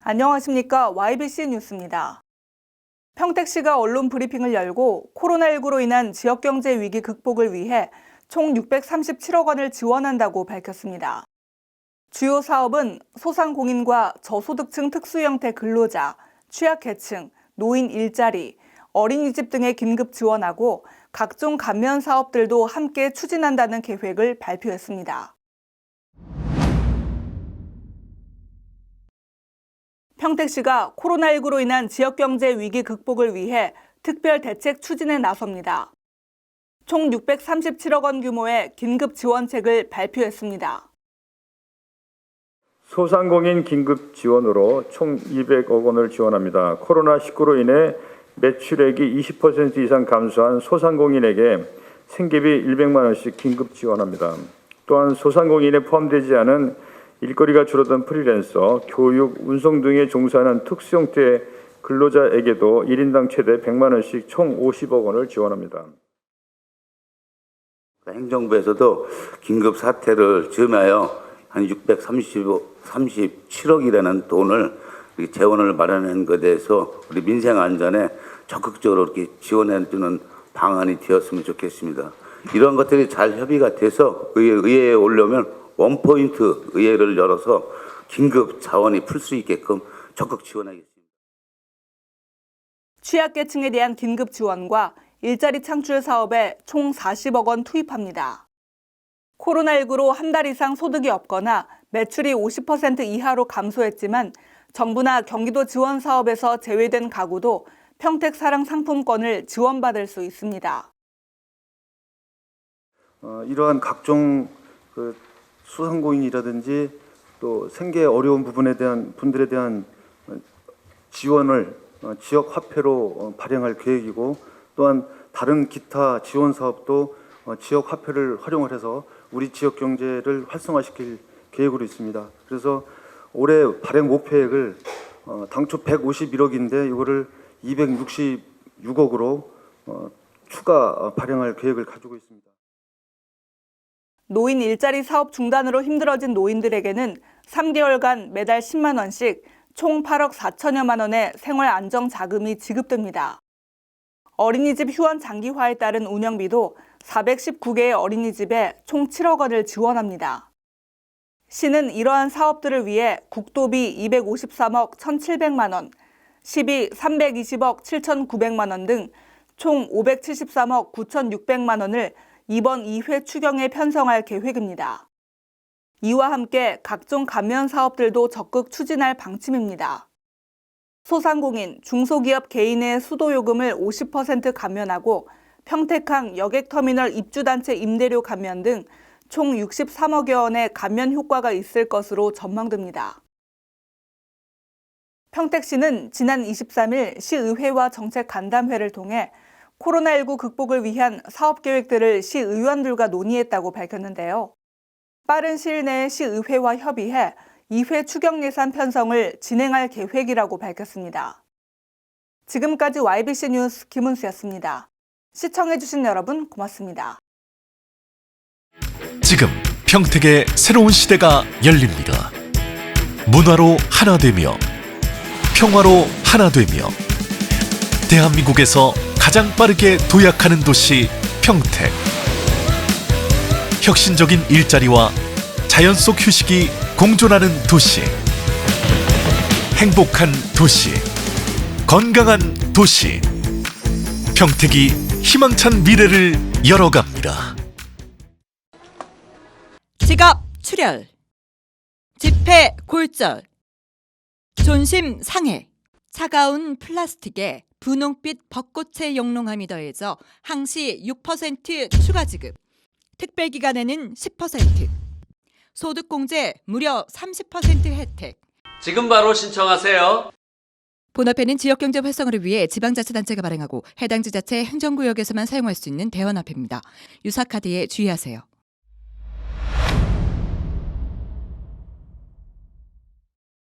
안녕하십니까. YBC 뉴스입니다. 평택시가 언론 브리핑을 열고 코로나19로 인한 지역경제 위기 극복을 위해 총 637억 원을 지원한다고 밝혔습니다. 주요 사업은 소상공인과 저소득층 특수형태 근로자, 취약계층, 노인 일자리, 어린이집 등에 긴급 지원하고 각종 감면 사업들도 함께 추진한다는 계획을 발표했습니다. 평택시가 코로나19로 인한 지역경제 위기 극복을 위해 특별 대책 추진에 나섭니다. 총 637억 원 규모의 긴급 지원책을 발표했습니다. 소상공인 긴급 지원으로 총 200억 원을 지원합니다. 코로나19로 인해 매출액이 20% 이상 감소한 소상공인에게 생계비 100만 원씩 긴급 지원합니다. 또한 소상공인에 포함되지 않은 일거리가 줄어든 프리랜서, 교육, 운송 등에 종사하는 특수형태 근로자에게도 1인당 최대 100만 원씩 총 50억 원을 지원합니다. 행정부에서도 긴급 사태를 즈음하여 한 637억이라는 돈을 재원을 마련한 것에 대해서 우리 민생 안전에 적극적으로 이렇게 지원해주는 방안이 되었으면 좋겠습니다. 이런 것들이 잘 협의가 돼서 의회에 올려면 원포인트 의회를 열어서 긴급 자원이 풀 수 있게끔 적극 지원하겠습니다. 취약계층에 대한 긴급 지원과 일자리 창출 사업에 총 40억 원 투입합니다. 코로나19로 한 달 이상 소득이 없거나 매출이 50% 이하로 감소했지만 정부나 경기도 지원 사업에서 제외된 가구도 평택 사랑 상품권을 지원받을 수 있습니다. 이러한 각종 소상공인이라든지 또 생계 어려운 분들에 대한 지원을 지역 화폐로 발행할 계획이고, 또한 다른 기타 지원 사업도 지역 화폐를 활용을 해서 우리 지역 경제를 활성화시킬 계획으로 있습니다. 그래서 올해 발행 목표액을 당초 151억인데 이거를 266억으로 추가 발행할 계획을 가지고 있습니다. 노인 일자리 사업 중단으로 힘들어진 노인들에게는 3개월간 매달 10만 원씩 총 8억 4천여만 원의 생활 안정 자금이 지급됩니다. 어린이집 휴원 장기화에 따른 운영비도 419개의 어린이집에 총 7억 원을 지원합니다. 시는 이러한 사업들을 위해 국도비 253억 1,700만 원, 시비 320억 7,900만 원 등 총 573억 9,600만 원을 이번 2회 추경에 편성할 계획입니다. 이와 함께 각종 감면 사업들도 적극 추진할 방침입니다. 소상공인, 중소기업 개인의 수도요금을 50% 감면하고 평택항 여객터미널 입주단체 임대료 감면 등 총 63억여 원의 감면 효과가 있을 것으로 전망됩니다. 평택시는 지난 23일 시의회와 정책간담회를 통해 코로나19 극복을 위한 사업 계획들을 시의원들과 논의했다고 밝혔는데요. 빠른 시일 내에 시의회와 협의해 2회 추경 예산 편성을 진행할 계획이라고 밝혔습니다. 지금까지 YBC 뉴스 김은수였습니다. 시청해주신 여러분 고맙습니다. 지금 평택의 새로운 시대가 열립니다. 문화로 하나 되며 평화로 하나 되며 대한민국에서 가장 빠르게 도약하는 도시 평택. 혁신적인 일자리와 자연 속 휴식이 공존하는 도시. 행복한 도시. 건강한 도시. 평택이 희망찬 미래를 열어갑니다. 지갑 출혈, 지폐 골절, 존심 상해, 차가운 플라스틱에 분홍빛 벚꽃의 영롱함이 더해져 항시 6% 추가 지급, 특별기간에는 10%, 소득공제 무려 30% 혜택. 지금 바로 신청하세요. 본화폐는 지역경제 활성화를 위해 지방자치단체가 발행하고 해당 지자체 행정구역에서만 사용할 수 있는 대환화폐입니다. 유사카드에 주의하세요.